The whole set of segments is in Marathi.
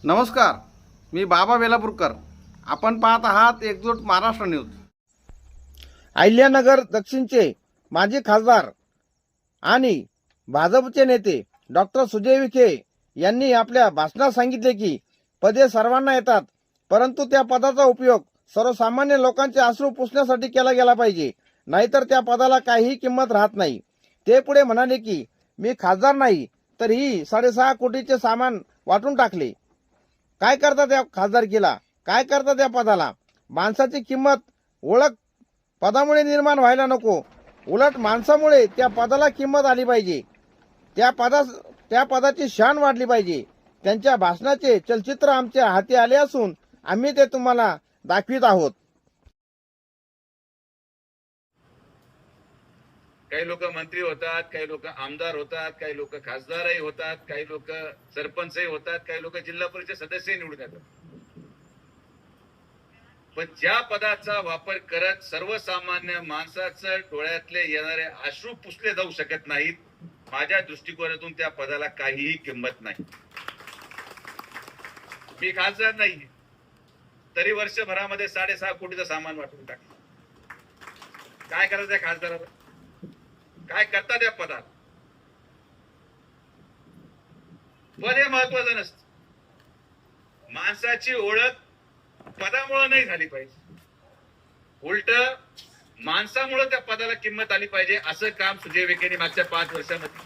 नमस्कार, मी बाबा वेलापूरकर. आपण पाहत आहात एकजूट महाराष्ट्र न्यूज. अहिल्यानगर दक्षिणचे माजी खासदार आणि भाजपचे नेते डॉक्टर सुजय विखे यांनी आपल्या भाषणात सांगितले की पदे सर्वांना येतात, परंतु त्या पदाचा उपयोग सर्वसामान्य लोकांचे अश्रू पुसण्यासाठी केला गेला पाहिजे, नाहीतर त्या पदाला काहीही किंमत राहत नाही. ते पुढे म्हणाले की मी खासदार नाही तरीही 6.5 कोटीचे सामान वाटून टाकले. काय करता त्या खासदारकीला, काय करता त्या पदाला? माणसाची किंमत ओळख पदामुळे निर्माण व्हायला नको, उलट माणसामुळे त्या पदाला किंमत आली पाहिजे. त्या पदाची शान वाढली पाहिजे. त्यांच्या भाषणाचे चलचित्र आमच्या हाती आले असून आम्ही ते तुम्हाला दाखवित आहोत. काही लोक मंत्री होतात, काही लोक आमदार होतात, काही लोक खासदारही होतात, काही लोक सरपंचही होतात, काही लोक जिल्हा परिषद सदस्यही निवडून येतात. पण ज्या पदाचा वापर करत सर्वसामान्य माणसाचं डोळ्यातले येणारे अश्रू पुसले जाऊ शकत नाहीत, माझ्या दृष्टिकोनातून त्या पदाला काहीही किंमत नाही. मी खासदार नाही तरी वर्षभरामध्ये 6.5 कोटीचं सामान वाटून टाकलं. काय करायचं त्या खासदाराला? काय करता त्या पदात? पद हे महत्वाचं नसतं. माणसाची ओळख पदामुळे नाही झाली पाहिजे, उलट माणसामुळे त्या पदाला किंमत आली पाहिजे. असं काम सुजय विखेंनी मागच्या 5 वर्षामध्ये,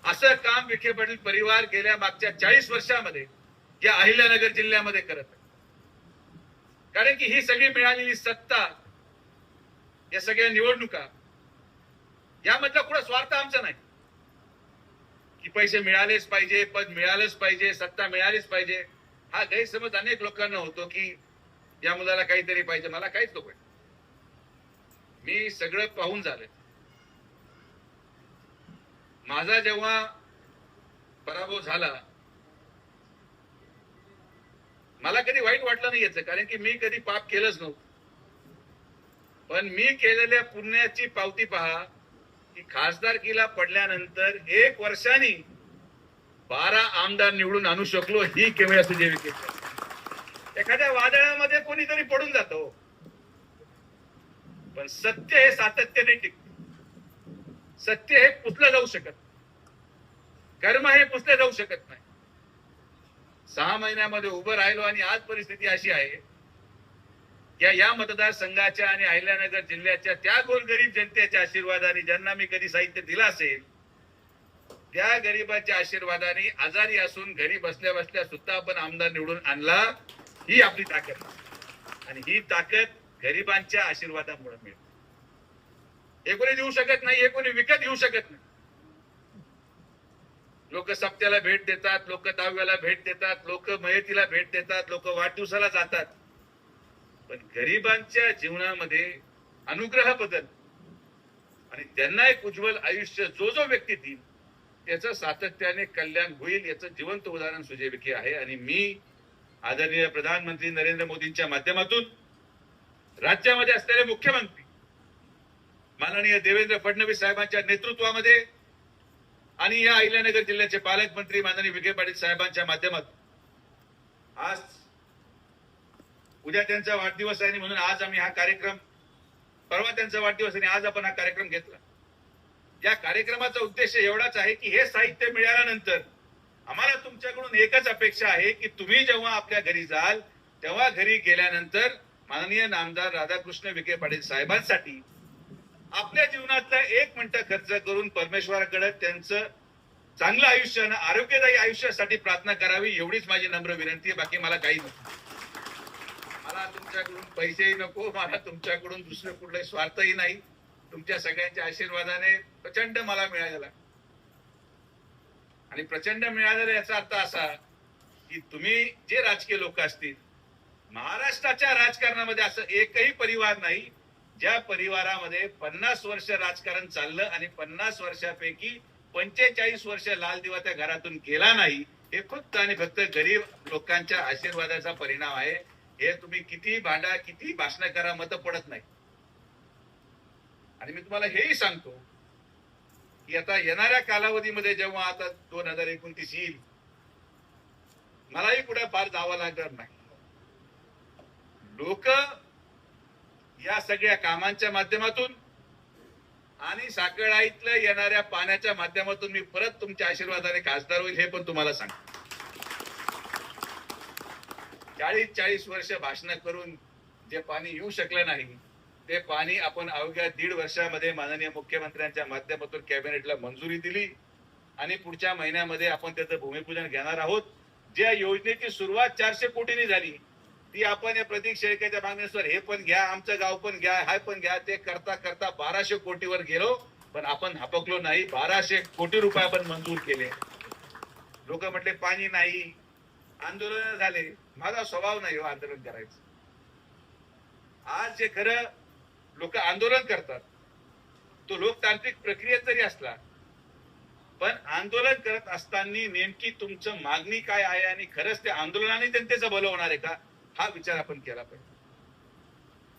असं काम विखे पाटील परिवार गेल्या मागच्या 40 वर्षामध्ये या अहिल्यानगर जिल्ह्यामध्ये करत आहे. कारण की ही सगळी मिळालेली सत्ता, या सगळ्या निवडणुका, यामधला कुठला स्वार्थ आमचा नाही की पैसे मिळालेच पाहिजे, पद मिळालंच पाहिजे, सत्ता मिळालीच पाहिजे. हा गैरसमज अनेक लोकांना होतो की या मुलाला काहीतरी पाहिजे. मला काहीच नको. मी सगळं पाहून झालं. माझा जेव्हा पराभव झाला, मला कधी वाईट वाटलं नाही याचं, कारण की मी कधी पाप केलंच नव्हतं. पण मी केलेल्या पुण्याची पावती पहा की खासदारकीला पडल्यानंतर 1 वर्षांनी 12 आमदार निवडून आणू शकलो. ही केवळ सुजय विखे. एखाद्या वादळामध्ये कोणीतरी पडून जातो, पण सत्य हे सातत्याने टिकतं. सत्य हे पुसलं जाऊ शकत, कर्म हे पुसले जाऊ शकत नाही. 6 महिन्यामध्ये उभं राहिलो आणि आज परिस्थिती अशी आहे या मतदारसंघाच्या आणि अहिल्यानगर जिल्ह्याच्या त्या गोरगरीब जनतेच्या आशीर्वादाने, ज्यांना मी कधी साहित्य दिलं असेल, त्या गरीबाच्या आशीर्वादाने आजारी असून घरी बसल्या बसल्या सुद्धा आपण आमदार निवडून आणला. ही आपली ताकद, आणि ही ताकद गरिबांच्या आशीर्वादामुळे मिळते. हे कोणी देऊ शकत नाही, हे कोणी विकत घेऊ शकत नाही. लोक सप्त्याला भेट देतात, लोक दहाव्याला भेट देतात, लोक मयतीला भेट देतात, लोक वाढदिवसाला जातात, पण गरिबांच्या जीवनामध्ये अनुग्रह बदल आणि त्यांना एक उज्ज्वल आयुष्य जो जो व्यक्ती देईल त्याचं सातत्याने कल्याण होईल, याचं जिवंत उदाहरण सुजय विखे आहे. आणि मी आदरणीय प्रधानमंत्री नरेंद्र मोदींच्या माध्यमातून राज्यामध्ये असलेले मुख्यमंत्री माननीय देवेंद्र फडणवीस साहेबांच्या नेतृत्वामध्ये आणि या अहिल्यानगर जिल्ह्याचे पालकमंत्री माननीय विखे पाटील साहेबांच्या माध्यमातून आज उद्या त्यांचा वाढदिवस आहे म्हणून आज आम्ही हा कार्यक्रम, परवा त्यांचा वाढदिवस आणि आज आपण हा कार्यक्रम घेतला. या कार्यक्रमाचा उद्देश एवढाच आहे की हे साहित्य मिळाल्यानंतर आम्हाला तुमच्याकडून एकच अपेक्षा आहे की तुम्ही जेव्हा आपल्या घरी जाल तेव्हा घरी गेल्यानंतर माननीय नामदार राधाकृष्ण विखे पाटील साहेबांसाठी आपल्या जीवनातला 1 मिनिट खर्च करून परमेश्वराकडे त्यांचं चांगलं आयुष्य आणि आरोग्यदायी आयुष्यासाठी प्रार्थना करावी, एवढीच माझी नम्र विनंती आहे. बाकी मला काही नको. मला तुमच्याकडून पैसेही नको, मला तुमच्याकडून दुसरं कुठलाही स्वार्थही नाही. तुमच्या सगळ्यांच्या आशीर्वादाने प्रचंड मला मिळालेला, आणि प्रचंड मिळालेला याचा अर्थ असा की तुम्ही जे राजकीय लोक असतील, महाराष्ट्राच्या राजकारणामध्ये असं एकही परिवार नाही ज्या परिवारामध्ये 50 वर्ष राजकारण चाललं आणि 50 वर्षापैकी 45 वर्ष लाल दिवा त्या घरातून गेला नाही. हे फक्त आणि फक्त गरीब लोकांच्या आशीर्वादाचा परिणाम आहे. हे तुम्ही किती भांडा, किती भाषण करा, मत पडत नाही. आणि मी तुम्हाला हेही सांगतो की आता येणाऱ्या कालावधीमध्ये जेव्हा आता 2029 येईल, मलाही पुढे फार जावं लागणार नाही. लोक या सगळ्या कामांच्या माध्यमातून आणि साखळाईतल्या येणाऱ्या पाण्याच्या माध्यमातून मी परत तुमच्या आशीर्वादाने खासदार होईल हे पण तुम्हाला सांगतो. 40 वर्ष भाषण करून जे पाणी येऊ शकलं नाही ते पाणी आपण अवघ्या 1.5 वर्षामध्ये माननीय मुख्यमंत्र्यांच्या माध्यमातून कॅबिनेटला मंजुरी दिली आणि पुढच्या महिन्यामध्ये आपण त्याचं भूमिपूजन घेणार आहोत. ज्या योजनेची सुरुवात 400 कोटींनी झाली ती आपण या प्रतीक शेळकेच्या मागणीनुसार हे पण घ्या, आमचं गाव पण घ्या, हाय पण घ्या, ते करता करता 1200 कोटीवर गेलो. पण आपण हपकलो नाही. 1200 कोटी रुपये आपण मंजूर केले. लोक म्हटले पाणी नाही, आंदोलन झाले. माझा स्वभाव नाही हो आंदोलन करायचं. आज जे खरं लोक आंदोलन करतात तो लोकतांत्रिक प्रक्रियेत जरी असला पण आंदोलन करत असताना नेमकी तुमचं मागणी काय आहे आणि खरंच ते आंदोलनाने जनतेचं भलं होणार आहे का हा विचार आपण केला पाहिजे.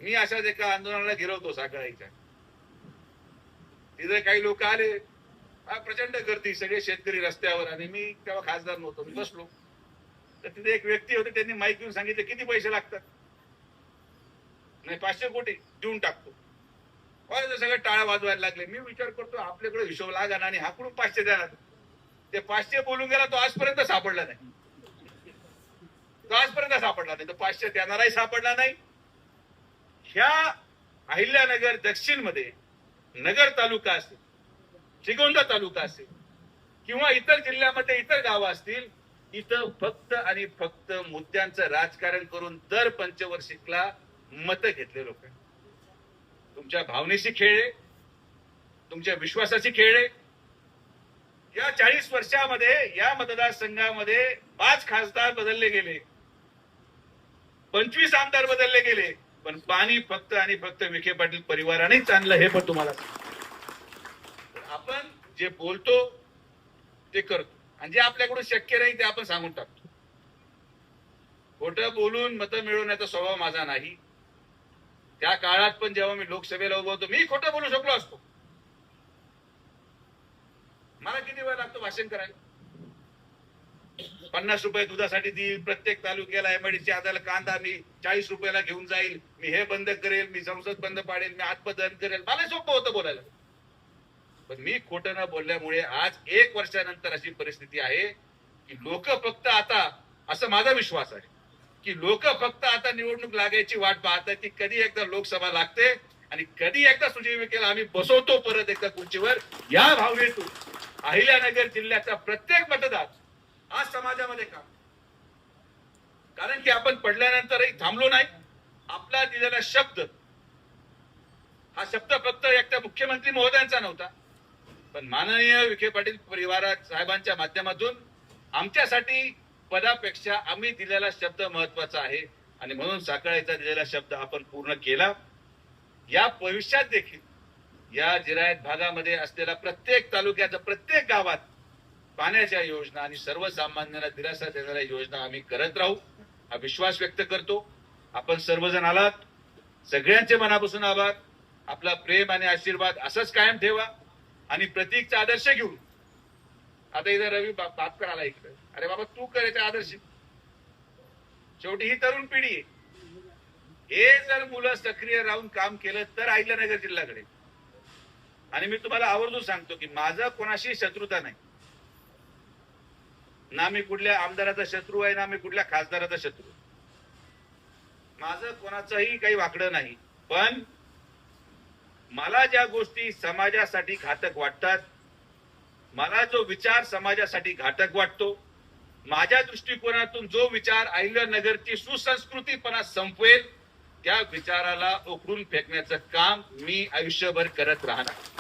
मी अशाच एका आंदोलनाला गेलो होतो साखळाईच्या. तिथे काही लोक आले, प्रचंड गर्दी, सगळे शेतकरी रस्त्यावर, आणि मी तेव्हा खासदार नव्हतो. मी बसलो तर तिथे एक व्यक्ती होते, त्यांनी माईक घेऊन सांगितले किती पैसे लागतात. नाही 500 कोटी देऊन टाकतो. सगळे टाळ्या वाजवायला लागले. मी विचार करतो आपल्याकडे हिशोब लागा आणि हाकडून 500 देणार. ते 500 बोलून गेला तो आजपर्यंत सापडला नाही. तो आजपर्यंत सापडला नाही. तो 500 देणाराही सापडला नाही. ह्या अहिल्यानगर दक्षिण मध्ये नगर तालुका असेल, श्रीगोंदा तालुका असेल किंवा इतर जिल्ह्यामध्ये इतर गावं असतील, इथं फक्त आणि फक्त मुद्द्यांचं राजकारण करून दर पंचवार्षिकला मतं घेतले लोक. तुमच्या भावनेशी खेळले, तुमच्या विश्वासाची खेळले. या 40 वर्षामध्ये या मतदारसंघामध्ये 5 खासदार बदलले गेले, 25 आमदार बदलले गेले, पण पाणी फक्त आणि फक्त विखे पाटील परिवारानेच आणलं हे पण तुम्हाला सांगतो. आपण जे बोलतो ते करतो आणि जे आपल्याकडून शक्य नाही ते आपण सांगून टाकतो. खोटं बोलून मतं मिळवण्याचा स्वभाव माझा नाही. त्या काळात पण जेव्हा मी लोकसभेला उभा होतो मी खोटं बोलू शकलो असतो. मला किती वेळ लागतो भाषण करायला? 50 रुपये दुधासाठी देईल, प्रत्येक तालुक्याला एमआयडीसी आधार कांदा मी 40 रुपयाला घेऊन जाईल, मी हे बंद करेल, मी संसद बंद पाडेल, मी आत्मदहन करेल. मला सोपं होतं बोलायला. पण मी खोटं न बोलल्यामुळे आज 1 वर्षानंतर अशी परिस्थिती आहे की लोक फक्त आता, असं माझा विश्वास आहे की लोक फक्त आता निवडणूक लागायची वाट पाहतात की कधी एकदा लोकसभा लागते आणि कधी एकदा सुजय विखेला आम्ही बसवतो परत एकदा खुर्चीवर. या भावनेतून अहिल्यानगर जिल्ह्याचा प्रत्येक मतदार आज समाजामध्ये काम, कारण की आपण पडल्यानंतरही थांबलो नाही. आपला दिलेला शब्द, हा शब्द फक्त एकदा मुख्यमंत्री महोदयांचा नव्हता, पण माननीय विखे पाटील परिवारात साहेबांच्या माध्यमातून आमच्यासाठी पदापेक्षा आम्ही दिलेला शब्द महत्वाचा आहे आणि म्हणून साखळाईचा दिलेला शब्द आपण पूर्ण केला. या भविष्यात देखील या जिरायत भागामध्ये असलेल्या प्रत्येक तालुक्याच्या प्रत्येक गावात पाण्याच्या योजना आणि सर्वसामान्यांना दिलासा देणाऱ्या योजना आम्ही करत राहू हा विश्वास व्यक्त करतो. आपण सर्वजण आलात, सगळ्यांचे मनापासून आभार. आपला प्रेम आणि आशीर्वाद असंच कायम ठेवा आणि प्रतीकचा आदर्श घेऊन. आता इथे रवी बापकर आला इकडे. अरे बाबा तू करायचा आदर्श. शेवटी ही तरुण पिढी आहे. हे जर मुलं सक्रिय राहून काम केलं तर अहिल्यानगर जिल्ह्याकडे. आणि मी तुम्हाला आवर्जून सांगतो की माझं कोणाशी शत्रुता नाही. ना मी कुठल्या आमदाराचा शत्रू आहे, ना मी कुठल्या खासदाराचा शत्रू. माझं कोणाचंही काही वाकडं नाही. पण मला ज्या गोष्टी समाजासाठी घातक वाटतात, मला जो विचार समाजासाठी घातक वाटतो, माझ्या दृष्टिकोनातून जो विचार अहिल्यानगरची सुसंस्कृतीपणा संपवेल त्या विचाराला उकरून फेकण्याचं काम मी आयुष्यभर करत राहणार.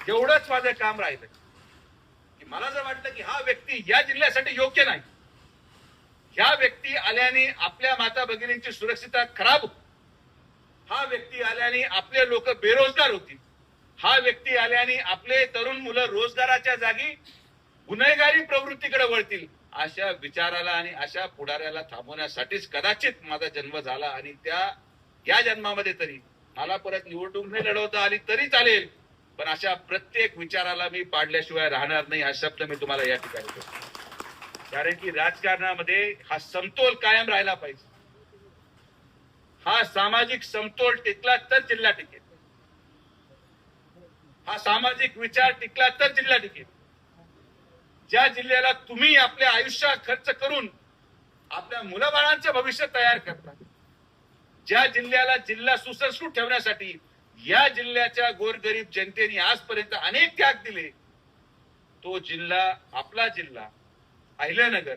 एवढंच माझं काम राहिलं की मला जर वाटलं की हा व्यक्ती या जिल्ह्यासाठी योग्य नाही, ह्या व्यक्ती आल्याने आपल्या माता भगिनींची सुरक्षितता खराब होती, हा व्यक्ती आल्याने आपले लोक बेरोजगार होतील, हा व्यक्ती आल्याने आपले तरुण मुलं रोजगाराच्या जागी गुन्हेगारी प्रवृत्तीकडे वळतील, अशा विचाराला आणि अशा पुढाऱ्याला थांबवण्यासाठीच कदाचित माझा जन्म झाला. आणि या जन्मामध्ये तरी मला परत निवडणूक नाही लढवता आली तरी चालेल, पण अशा प्रत्येक विचाराला मी पाडल्याशिवाय राहणार नाही हा शब्द मी तुम्हाला या ठिकाणी देतो. कारण की राजकारणामध्ये हा समतोल कायम राहिला पाहिजे. हा सामाजिक समतोल टिकला तर जिल्हा टिकेल. हा सामाजिक विचार टिकला तर जिल्हा टिकेल. ज्या जिल्ह्याला तुम्ही आपल्या आयुष्यात खर्च करून आपल्या मुलाबाळांचं भविष्य तयार करता, ज्या जिल्ह्याला जिल्हा सुसंस्कृत ठेवण्यासाठी या जिल्ह्याच्या गोरगरीब जनतेने आजपर्यंत अनेक त्याग दिले, तो जिल्हा, आपला जिल्हा अहिल्यानगर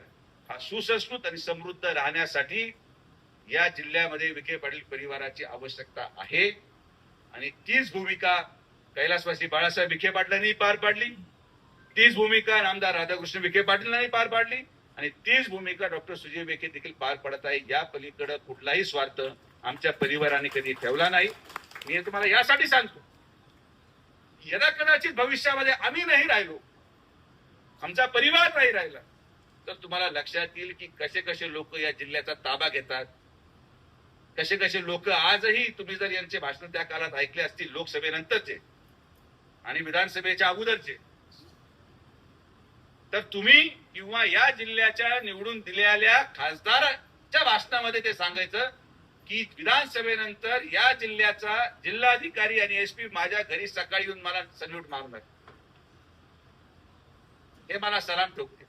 हा सुसंस्कृत आणि समृद्ध राहण्यासाठी या जिल्ह्यामध्ये विखे पाटील परिवाराची आवश्यकता आहे. आणि तीच भूमिका कैलासवासी बाळासाहेब विखे पाटलांनी पार पाडली, तीच भूमिका आमदार राधाकृष्ण विखे पाटीलांनी पार पाडली आणि तीच भूमिका डॉक्टर सुजय विखे देखील पार पडत आहे. या पलीकडे कुठलाही स्वार्थ आमच्या परिवाराने कधी ठेवला नाही. मी हे तुम्हाला यासाठी सांगतो, यदा कदाचित भविष्यामध्ये आम्ही नाही राहिलो, आमचा परिवार नाही राहिला, तर तुम्हाला लक्षात येईल की कसे कसे लोक या जिल्ह्याचा ताबा घेतात, कसे कसे लोक आजही, तुम्ही जर यांचे भाषण त्या काळात ऐकले असतील, लोकसभेनंतरचे आणि विधानसभेच्या अगोदरचे, तर तुम्ही किंवा या जिल्ह्याच्या निवडून दिलेल्या खासदाराच्या भाषणामध्ये ते सांगायचं की विधानसभेनंतर या जिल्ह्याचा जिल्हाधिकारी आणि एसपी माझ्या घरी सकाळी येऊन मला सल्यूट मारणार, हे मला सलाम ठोकते.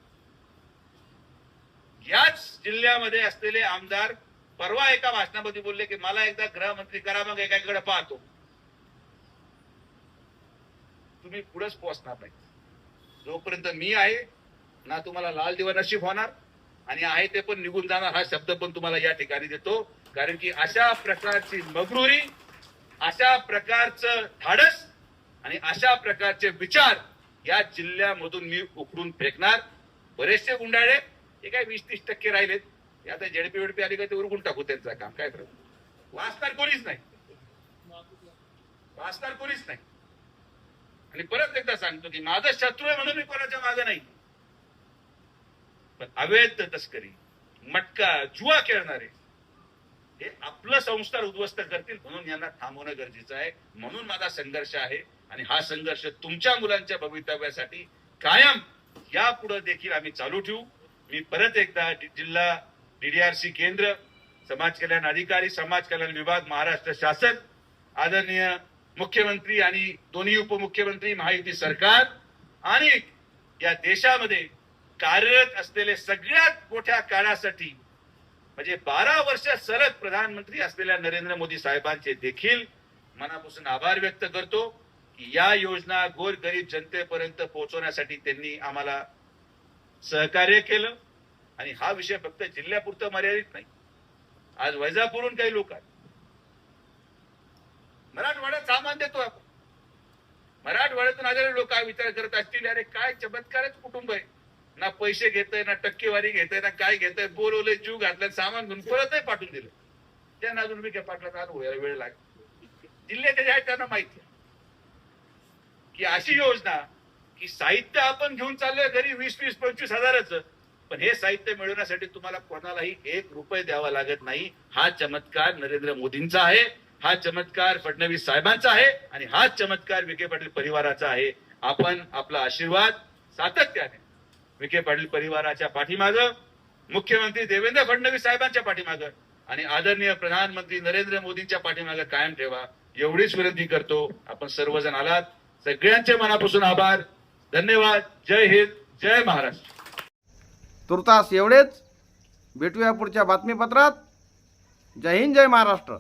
याच जिल्ह्यामध्ये असलेले आमदार परवा एका भाषणामध्ये बोलले की मला एकदा गृहमंत्री करा, मग एकाकडे पाहतो. तुम्ही पुढेच पोहोचणार नाही. जोपर्यंत मी आहे ना तुम्हाला लाल दिवा नशीब होणार, आणि आहे ते पण निघून जाणार, हा शब्द पण तुम्हाला या ठिकाणी देतो. कारण की अशा प्रकारची मगरुरी, अशा प्रकारचं धाडस आणि अशा प्रकारचे विचार या जिल्ह्यामधून मी उकडून फेकणार. बरेचसे गुंडाळे हे काय 20-30% राहिलेत, हे आता जेडपी आली का ते उरकून टाकू त्यांचं काम. काय करू, वाचणार कोणीच नाही, वाचणार कोणीच नाही. आणि परत एकदा सांगतो की माझा शत्रू आहे म्हणून मी कोणाच्या मागे नाही, पण अवैध तस्करी, मटका, जुआ खेळणारे हे आपलं संस्कार उद्ध्वस्त करतील, म्हणून यांना थांबवणं गरजेचं आहे. म्हणून माझा संघर्ष आहे आणि हा संघर्ष तुमच्या मुलांच्या भवितव्यासाठी कायम यापुढे देखील आम्ही चालू ठेवू. मी परत एकदा जिल्हा डीडीआरसी केंद्र, समाज कल्याण अधिकारी, समाज कल्याण विभाग, महाराष्ट्र शासन, आदरणीय मुख्यमंत्री आणि दोन्ही उपमुख्यमंत्री, महायुती सरकार आणि या देशामध्ये कार्यरत असलेले सगळ्यात मोठ्या काळासाठी म्हणजे 12 वर्ष सलग प्रधानमंत्री असलेल्या नरेंद्र मोदी साहेबांचे देखील मनापासून आभार व्यक्त करतो की या योजना गोरगरीब जनतेपर्यंत पोहोचवण्यासाठी त्यांनी आम्हाला सहकार्य केलं. आणि हा विषय फक्त जिल्ह्यापुरतं मर्यादित नाही. आज वैजापूरहून काही लोक आहेत, मराठवाड्यात सामान देतो आपण, मराठवाड्यातून आलेले लोक काय विचार करत असतील, अरे काय चमत्कारच कुटुंब आहे, ना पैसे घेतय, ना टक्केवारी घेतय, ना काय घेतय, बोलवलंय, जीव घातलाय, सामान घेऊन परतही पाठवून दिलं. त्यांना अजून विखे पाटलाचा अनुभव वेळ लागेल. जिल्ह्याच्या जे आहेत त्यांना माहिती आहे की अशी योजना की साहित्य आपण घेऊन चाललोय घरी 20-25 हजाराचं, पण हे साहित्य मिळवण्यासाठी तुम्हाला कोणालाही 1 रुपये द्यावा लागत नाही. हा चमत्कार नरेंद्र मोदींचा आहे, हा चमत्कार फडणवीस साहेबांचा आहे आणि हा चमत्कार विखे पाटील परिवाराचा आहे. आपण आपला आशीर्वाद सातत्याने विखे पाटील परिवाराच्या पाठीमागं, मुख्यमंत्री देवेंद्र फडणवीस साहेबांच्या पाठीमागं आणि आदरणीय प्रधानमंत्री नरेंद्र मोदींच्या पाठीमागं कायम ठेवा, एवढीच विनंती करतो. आपण सर्वजण आलात, सगळ्यांचे मनापासून आभार, धन्यवाद. जय हिंद, जय महाराष्ट्र. तुर्तास एवढेच. भेटूया पुढच्या बातमीपत्रात. जय हिंद, जय महाराष्ट्र.